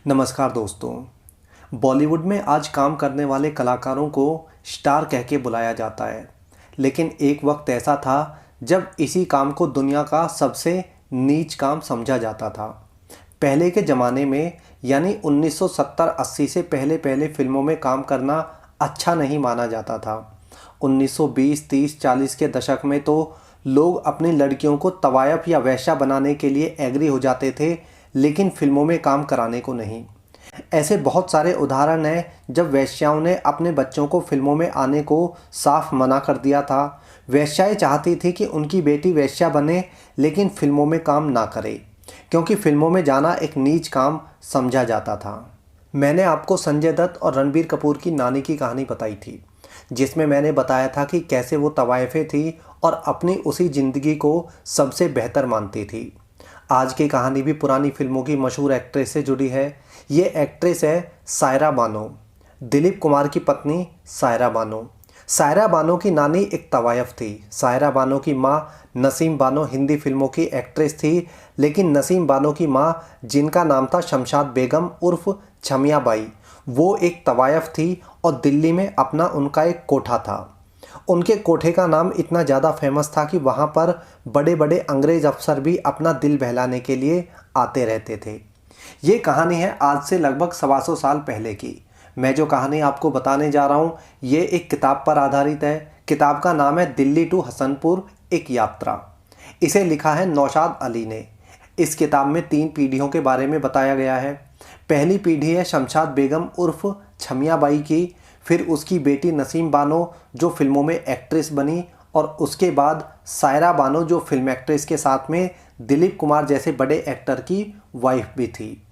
नमस्कार दोस्तों। बॉलीवुड में आज काम करने वाले कलाकारों को स्टार कह के बुलाया जाता है, लेकिन एक वक्त ऐसा था जब इसी काम को दुनिया का सबसे नीच काम समझा जाता था। पहले के ज़माने में यानी 1970-80 से पहले पहले फिल्मों में काम करना अच्छा नहीं माना जाता था। 1920, 30, 40 के दशक में तो लोग अपनी लड़कियों को तवायफ या वेश्या बनाने के लिए एग्री हो जाते थे, लेकिन फिल्मों में काम कराने को नहीं। ऐसे बहुत सारे उदाहरण हैं जब वेश्याओं ने अपने बच्चों को फिल्मों में आने को साफ मना कर दिया था। वेश्याएं चाहती थी कि उनकी बेटी वेश्या बने, लेकिन फिल्मों में काम ना करे, क्योंकि फिल्मों में जाना एक नीच काम समझा जाता था। मैंने आपको संजय दत्त और रणबीर कपूर की नानी की कहानी बताई थी, जिसमें मैंने बताया था कि कैसे वो तवायफे थी और अपनी उसी ज़िंदगी को सबसे बेहतर मानती थी। आज की कहानी भी पुरानी फिल्मों की मशहूर एक्ट्रेस से जुड़ी है। ये एक्ट्रेस है सायरा बानो, दिलीप कुमार की पत्नी सायरा बानो। सायरा बानो की नानी एक तवायफ थी। सायरा बानो की माँ नसीम बानो हिंदी फिल्मों की एक्ट्रेस थी, लेकिन नसीम बानो की माँ, जिनका नाम था शमशाद बेगम उर्फ छमिया बाई, वो एक तवायफ थी और दिल्ली में अपना उनका एक कोठा था। उनके कोठे का नाम इतना ज़्यादा फेमस था कि वहाँ पर बड़े बड़े अंग्रेज़ अफसर भी अपना दिल बहलाने के लिए आते रहते थे। ये कहानी है आज से लगभग 125 साल पहले की। मैं जो कहानी आपको बताने जा रहा हूँ ये एक किताब पर आधारित है। किताब का नाम है दिल्ली टू हसनपुर एक यात्रा। इसे लिखा है नौशाद अली ने। इस किताब में 3 पीढ़ियों के बारे में बताया गया है। पहली पीढ़ी है शमशाद बेगम उर्फ छमिया बाई की, फिर उसकी बेटी नसीम बानो जो फिल्मों में एक्ट्रेस बनी, और उसके बाद सायरा बानो जो फिल्म एक्ट्रेस के साथ में दिलीप कुमार जैसे बड़े एक्टर की वाइफ भी थी।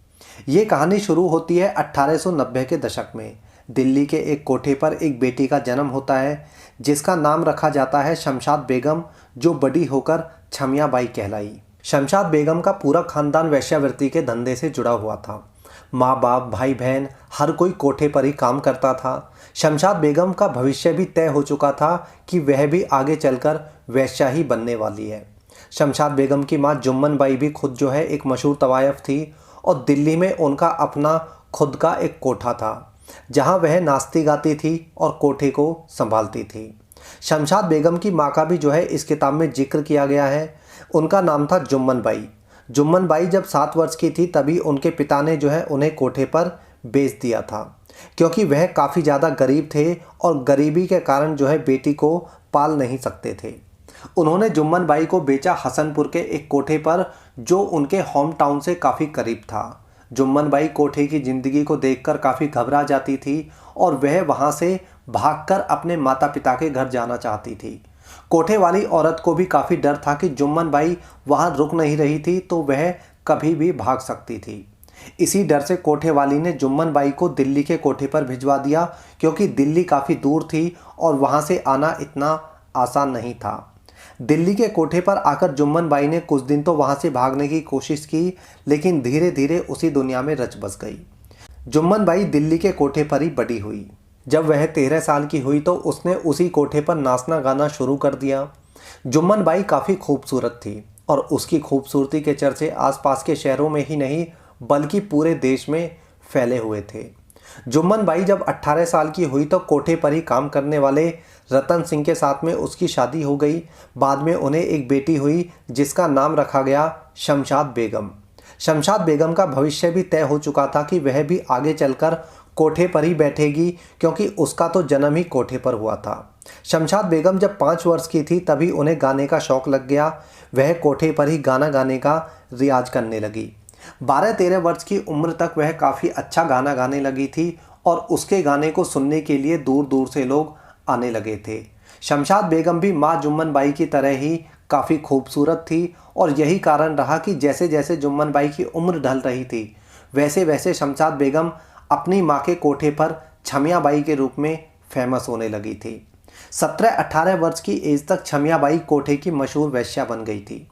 ये कहानी शुरू होती है 1890 के दशक में। दिल्ली के एक कोठे पर एक बेटी का जन्म होता है, जिसका नाम रखा जाता है शमशाद बेगम, जो बड़ी होकर छमिया बाई कहलाई। शमशाद बेगम का पूरा खानदान वेश्यावृत्ति के धंधे से जुड़ा हुआ था। माँ बाप, भाई बहन, हर कोई कोठे पर ही काम करता था। शमशाद बेगम का भविष्य भी तय हो चुका था कि वह भी आगे चलकर वेश्या ही बनने वाली है। शमशाद बेगम की माँ जुम्मन बाई भी खुद जो है एक मशहूर तवायफ थी, और दिल्ली में उनका अपना खुद का एक कोठा था, जहाँ वह नाचती गाती थी और कोठे को संभालती थी। शमशाद बेगम की माँ का भी जो है इस किताब में जिक्र किया गया है। उनका नाम था जुम्मन बाई। जुम्मन बाई जब 7 वर्ष की थी तभी उनके पिता ने जो है उन्हें कोठे पर बेच दिया था, क्योंकि वह काफ़ी ज़्यादा गरीब थे और गरीबी के कारण जो है बेटी को पाल नहीं सकते थे। उन्होंने जुम्मन बाई को बेचा हसनपुर के एक कोठे पर, जो उनके होम टाउन से काफ़ी करीब था। जुम्मन बाई कोठे की ज़िंदगी को देखकर काफ़ी घबरा जाती थी और वह वहाँ से भागकर अपने माता पिता के घर जाना चाहती थी। कोठे वाली औरत को भी काफ़ी डर था कि जुम्मन बाई वहाँ रुक नहीं रही थी तो वह कभी भी भाग सकती थी। इसी डर से कोठे वाली ने जुम्मन बाई को दिल्ली के कोठे पर भिजवा दिया, क्योंकि दिल्ली काफ़ी दूर थी और वहाँ से आना इतना आसान नहीं था। दिल्ली के कोठे पर आकर जुम्मन बाई ने कुछ दिन तो वहाँ से भागने की कोशिश की, लेकिन धीरे धीरे उसी दुनिया में रच बस गई। जुम्मन बाई दिल्ली के कोठे पर ही बड़ी हुई। जब वह 13 साल की हुई तो उसने उसी कोठे पर नाचना गाना शुरू कर दिया। जुम्मन बाई काफ़ी खूबसूरत थी और उसकी खूबसूरती के चर्चे आसपास के शहरों में ही नहीं बल्कि पूरे देश में फैले हुए थे। जुम्मन बाई जब 18 साल की हुई तो कोठे पर ही काम करने वाले रतन सिंह के साथ में उसकी शादी हो गई। बाद में उन्हें एक बेटी हुई जिसका नाम रखा गया शमशाद बेगम। शमशाद बेगम का भविष्य भी तय हो चुका था कि वह भी आगे चलकर कोठे पर ही बैठेगी, क्योंकि उसका तो जन्म ही कोठे पर हुआ था। शमशाद बेगम जब 5 वर्ष की थी तभी उन्हें गाने का शौक़ लग गया। वह कोठे पर ही गाना गाने का रियाज करने लगी। 12-13 वर्ष की उम्र तक वह काफ़ी अच्छा गाना गाने लगी थी और उसके गाने को सुनने के लिए दूर दूर से लोग आने लगे थे। शमशाद बेगम भी माँ जुम्मन बाई की तरह ही काफ़ी खूबसूरत थी और यही कारण रहा कि जैसे जैसे जुम्मन बाई की उम्र ढल रही थी वैसे वैसे शमशाद बेगम अपनी माँ के कोठे पर छमिया बाई के रूप में फेमस होने लगी थी। 17-18 वर्ष की एज तक छमिया बाई कोठे की मशहूर वेश्या बन गई थी।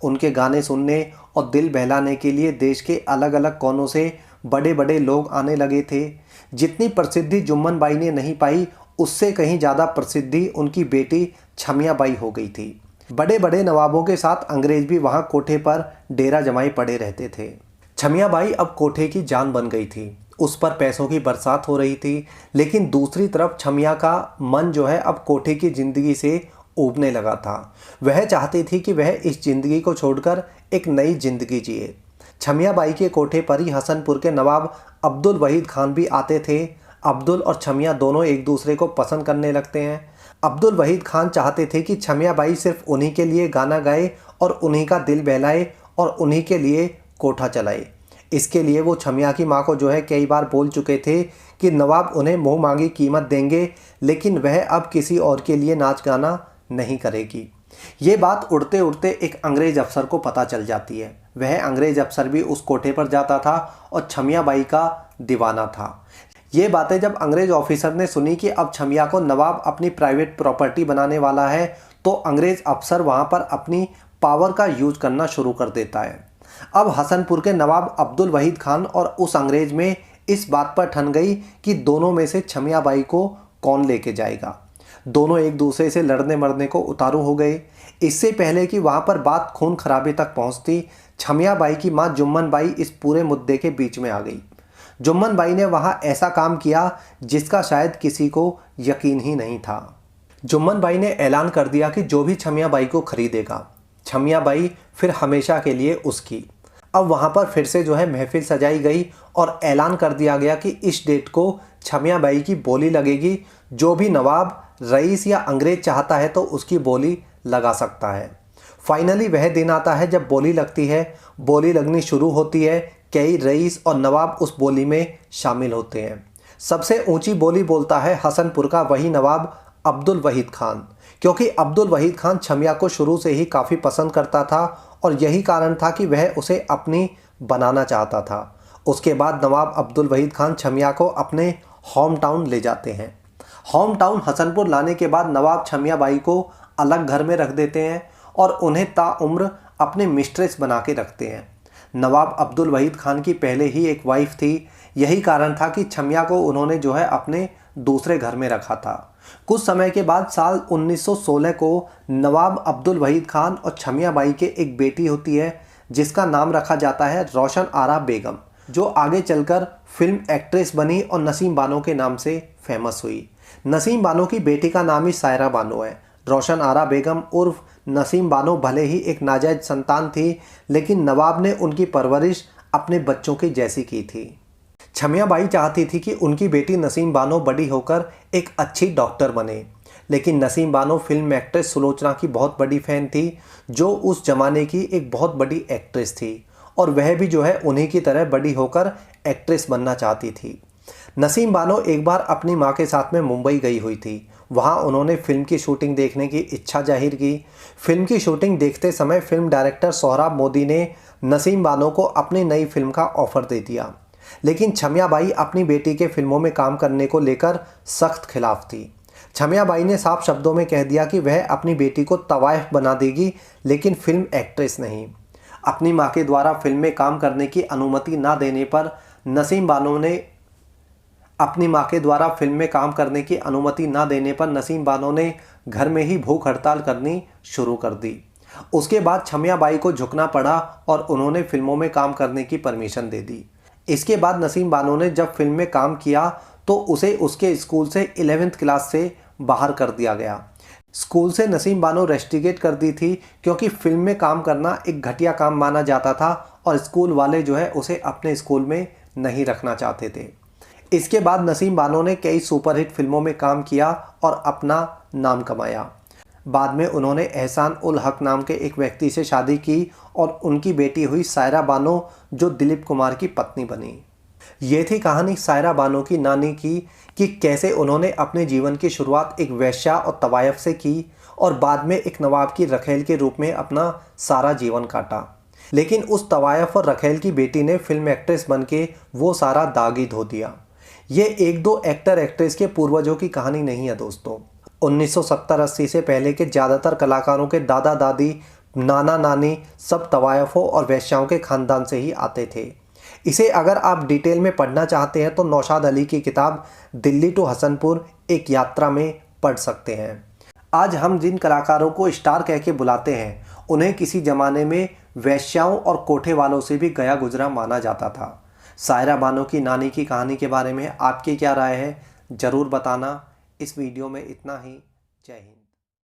उनके गाने सुनने और दिल बहलाने के लिए देश के अलग अलग कोनों से बड़े बड़े लोग आने लगे थे। जितनी प्रसिद्धि जुम्मन बाई ने नहीं पाई, उससे कहीं ज़्यादा प्रसिद्धि उनकी बेटी छमिया बाई हो गई थी। बड़े बड़े नवाबों के साथ अंग्रेज भी वहाँ कोठे पर डेरा जमाए पड़े रहते थे। छमिया बाई अब कोठे की जान बन गई थी। उस पर पैसों की बरसात हो रही थी, लेकिन दूसरी तरफ छमिया का मन जो है अब कोठे की ज़िंदगी से ऊबने लगा था। वह चाहती थी कि वह इस ज़िंदगी को छोड़कर एक नई ज़िंदगी जिए। छमिया बाई के कोठे पर ही हसनपुर के नवाब अब्दुल वहीद खान भी आते थे। अब्दुल और छमिया दोनों एक दूसरे को पसंद करने लगते हैं। अब्दुल वहीद खान चाहते थे कि छमिया बाई सिर्फ उन्हीं के लिए गाना गाए और उन्हीं का दिल बहलाए और उन्हीं के लिए कोठा चलाए। इसके लिए वो छमिया की माँ को जो है कई बार बोल चुके थे कि नवाब उन्हें मुँह मांगी कीमत देंगे, लेकिन वह अब किसी और के लिए नाच गाना नहीं करेगी। ये बात उड़ते उड़ते एक अंग्रेज़ अफसर को पता चल जाती है। वह अंग्रेज़ अफसर भी उस कोठे पर जाता था और छमिया बाई का दीवाना था। ये बातें जब अंग्रेज़ ऑफिसर ने सुनी कि अब छमिया को नवाब अपनी प्राइवेट प्रॉपर्टी बनाने वाला है, तो अंग्रेज़ अफसर वहाँ पर अपनी पावर का यूज करना शुरू कर देता है। अब हसनपुर के नवाब अब्दुल वहीद खान और उस अंग्रेज़ में इस बात पर ठन गई कि दोनों में से छमिया बाई को कौन लेके जाएगा। दोनों एक दूसरे से लड़ने मरने को उतारू हो गए। इससे पहले कि वहाँ पर बात खून खराबे तक पहुँचती, छमिया बाई की माँ जुम्मन बाई इस पूरे मुद्दे के बीच में आ गई। जुम्मन बाई ने वहाँ ऐसा काम किया जिसका शायद किसी को यकीन ही नहीं था। जुम्मन बाई ने ऐलान कर दिया कि जो भी छमिया बाई को खरीदेगा, छमिया बाई फिर हमेशा के लिए उसकी। अब वहाँ पर फिर से जो है महफिल सजाई गई और ऐलान कर दिया गया कि इस डेट को छमिया बाई की बोली लगेगी। जो भी नवाब, रईस या अंग्रेज चाहता है तो उसकी बोली लगा सकता है। फाइनली वह दिन आता है जब बोली लगती है। बोली लगनी शुरू होती है। कई रईस और नवाब उस बोली में शामिल होते हैं। सबसे ऊंची बोली बोलता है हसनपुर का वही नवाब अब्दुल वहीद खान, क्योंकि अब्दुल वहीद खान छमिया को शुरू से ही काफ़ी पसंद करता था और यही कारण था कि वह उसे अपनी बनाना चाहता था। उसके बाद नवाब अब्दुल वहीद खान छमिया को अपने होम टाउन ले जाते हैं। होम टाउन हसनपुर लाने के बाद नवाब छमिया बाई को अलग घर में रख देते हैं और उन्हें ताउम्र अपने मिस्ट्रेस बना के रखते हैं। नवाब अब्दुल वहीद खान की पहले ही एक वाइफ थी। यही कारण था कि छमिया को उन्होंने जो है अपने दूसरे घर में रखा था। कुछ समय के बाद साल 1916 को नवाब अब्दुल वहीद खान और छमिया बाई के एक बेटी होती है जिसका नाम रखा जाता है रोशन आरा बेगम, जो आगे चलकर फिल्म एक्ट्रेस बनी और नसीम बानो के नाम से फेमस हुई। नसीम बानो की बेटी का नाम ही सायरा बानो है। रोशन आरा बेगम उर्फ नसीम बानो भले ही एक नाजायज संतान थी, लेकिन नवाब ने उनकी परवरिश अपने बच्चों की जैसी की थी। छमिया बाई चाहती थी कि उनकी बेटी नसीम बानो बड़ी होकर एक अच्छी डॉक्टर बने, लेकिन नसीम बानो फिल्म एक्ट्रेस सुलोचना की बहुत बड़ी फ़ैन थी, जो उस ज़माने की एक बहुत बड़ी एक्ट्रेस थी और वह भी जो है उन्हीं की तरह बड़ी होकर एक्ट्रेस बनना चाहती थी। नसीम बानो एक बार अपनी माँ के साथ में मुंबई गई हुई थी। वहाँ उन्होंने फ़िल्म की शूटिंग देखने की इच्छा जाहिर की। फिल्म की शूटिंग देखते समय फिल्म डायरेक्टर सोहराब मोदी ने नसीम बानो को अपनी नई फिल्म का ऑफ़र दे दिया, लेकिन छमिया बाई अपनी बेटी के फिल्मों में काम करने को लेकर सख्त खिलाफ थी। छमिया बाई ने साफ शब्दों में कह दिया कि वह अपनी बेटी को तवाइफ बना देगी, लेकिन फिल्म एक्ट्रेस नहीं। अपनी माँ के द्वारा फिल्म में काम करने की अनुमति ना देने पर नसीम बानो ने घर में ही भूख हड़ताल करनी शुरू कर दी। उसके बाद छमिया बाई को झुकना पड़ा और उन्होंने फिल्मों में काम करने की परमिशन दे दी। इसके बाद नसीम बानो ने जब फिल्म में काम किया तो उसे उसके स्कूल से 11th क्लास से बाहर कर दिया गया। स्कूल से नसीम बानो रेस्टिकेट कर दी थी क्योंकि फिल्म में काम करना एक घटिया काम माना जाता था और स्कूल वाले जो है उसे अपने स्कूल में नहीं रखना चाहते थे। इसके बाद नसीम बानो ने कई सुपरहिट फिल्मों में काम किया और अपना नाम कमाया। बाद में उन्होंने एहसान उल हक नाम के एक व्यक्ति से शादी की और उनकी बेटी हुई सायरा बानो, जो दिलीप कुमार की पत्नी बनी। ये थी कहानी सायरा बानो की नानी की कि कैसे उन्होंने अपने जीवन की शुरुआत एक वेश्या और तवायफ से की और बाद में एक नवाब की रखेल के रूप में अपना सारा जीवन काटा। लेकिन उस तवायफ और रखेल की बेटी ने फिल्म एक्ट्रेस बन के वो सारा दाग ही धो दिया। ये एक दो एक्टर एक्ट्रेस के पूर्वजों की कहानी नहीं है दोस्तों। 1970-80 से पहले के ज़्यादातर कलाकारों के दादा दादी, नाना नानी सब तवायफों और वेश्याओं के ख़ानदान से ही आते थे। इसे अगर आप डिटेल में पढ़ना चाहते हैं तो नौशाद अली की किताब दिल्ली टू हसनपुर एक यात्रा में पढ़ सकते हैं। आज हम जिन कलाकारों को स्टार कह के बुलाते हैं, उन्हें किसी ज़माने में वेश्याओं और कोठे वालों से भी गया गुजरा माना जाता था। सायरा बानो की नानी की कहानी के बारे में आपकी क्या राय है, ज़रूर बताना। इस वीडियो में इतना ही। जय हिंद।